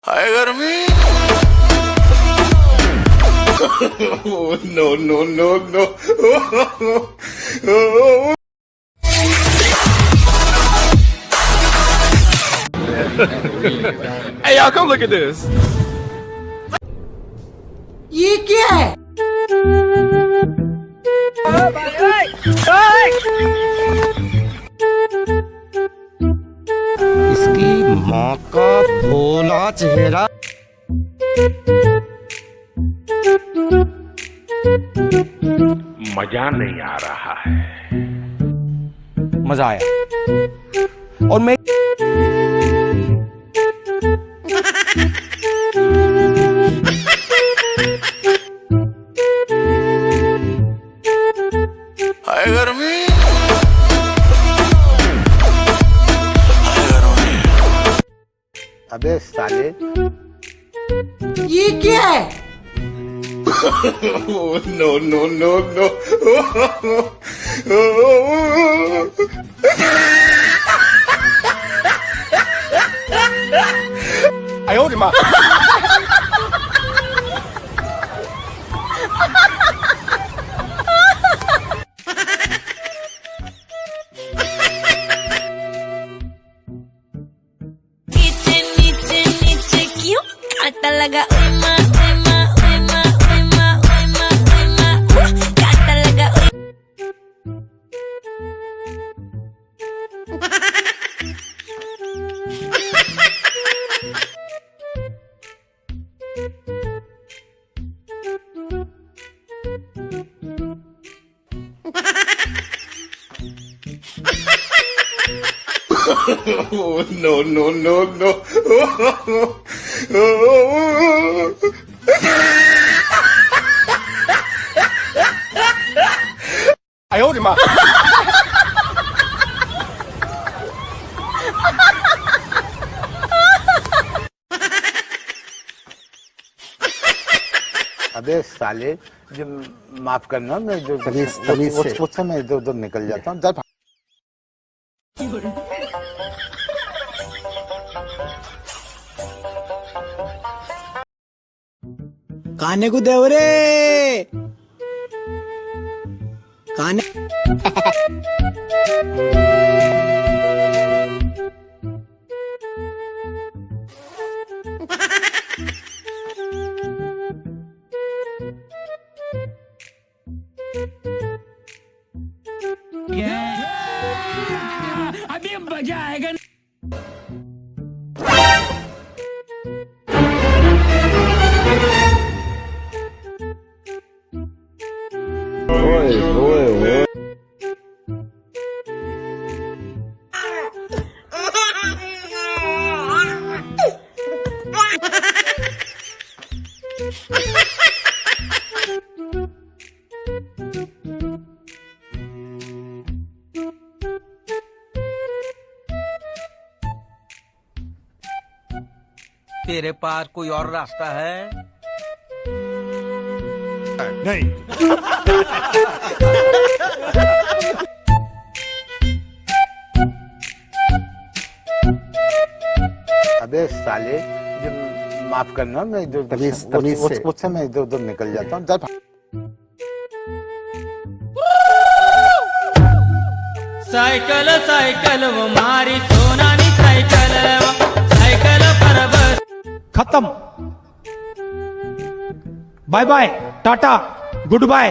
हाय गर्मी no no no no Hey y'all, come look at this. ये क्या है? इसकी माँ का भोला चेहरा। मजा नहीं आ रहा है। मजा आया और मैं हाय गर्मी अबे साले ये क्या है? No no no no I owed him up. नीचे नीचे नीचे क्यों कांटा लगा ओए माँ ओए माँ ओए माँ ओए माँ ओए माँ ओए माँ कांटा लगा ओए no no no no I owed him up. अबे साले जो माफ करना मैं जो उससे मैं इधर उधर निकल जाता हूँ जब काने को देव रे काने अभी मजा आएगा। तेरे पास कोई और रास्ता है? नहीं। अबे साले जो माफ करना मैं जो उससे मैं इधर उधर निकल जाता हूँ जब सायकल सायकल वो मारी सोनानी सायकल सायकल पर बस खत्म। Bye bye tata good bye.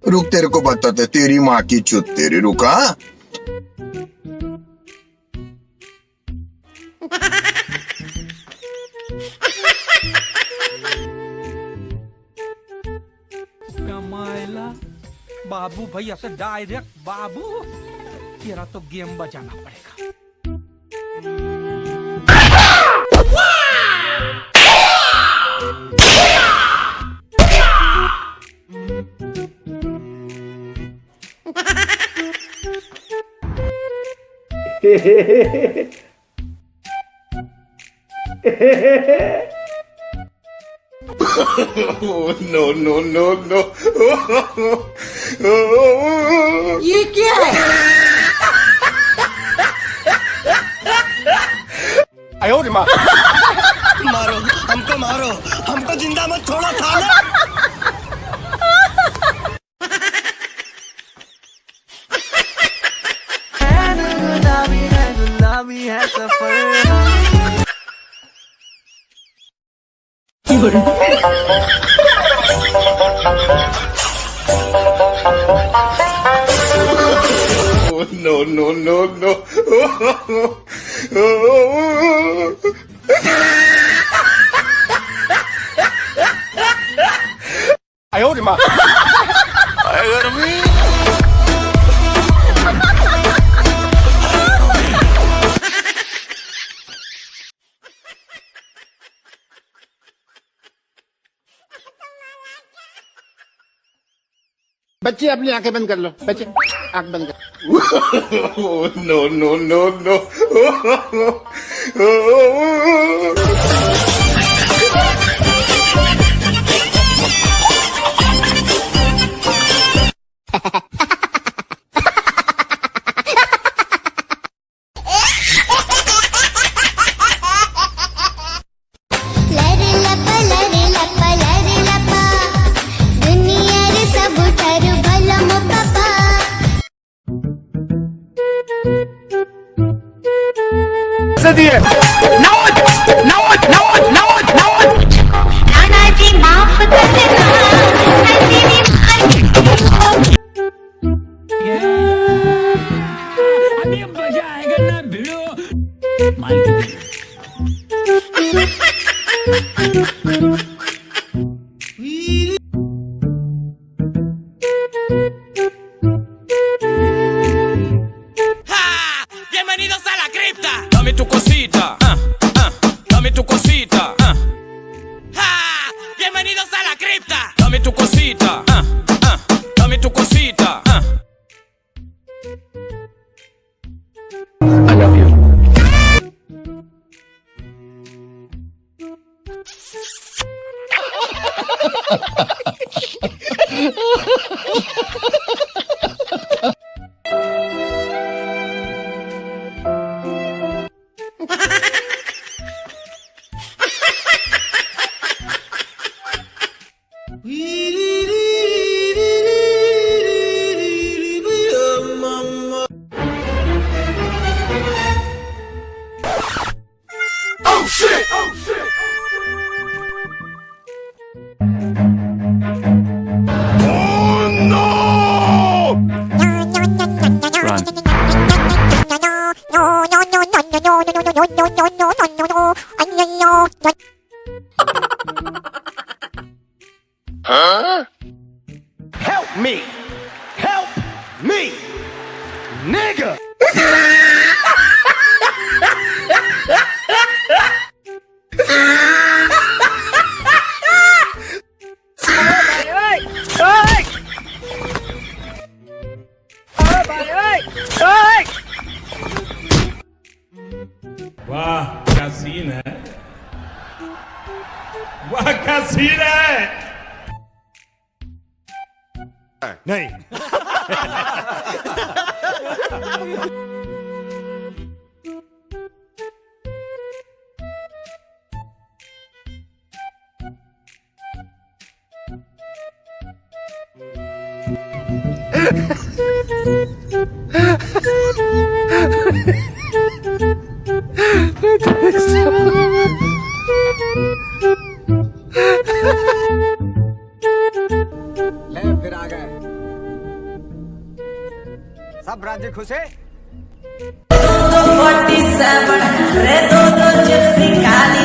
रुक तेरे को बताते तेरी माँ की चुत तेरी रुका। कमायला बाबू भैया से डायरेक्ट बाबू तेरा तो गेम बजाना पड़ेगा। नो नो नो नो ये ये क्या है? मारो हमको जिंदा मत छोड़ो साले। Oh, no, no, no, no. I owed him up. I got him. बच्चे अपनी आंखें बंद कर लो, बच्चे आंख बंद कर। Oh, no, no, no, no. लरे लपा लरे लपा लरे लपा दुनिया रे सब थारू भला मो पापा नाना जी माफ कर देना मैं तेरी अभी मजा आएगा ना भिड़ो Bienvenidos a la cripta. Dame tu cosita, dame tu cosita, bienvenidos a la cripta. Dame tu cosita, dame tu cosita. Help me! Help me! Nigga! वाह क्या सीन है, वाह क्या सीन है। नहीं ले फिर आ गए सब राज्य खुश है। 47 रे दो चिप्स निकाली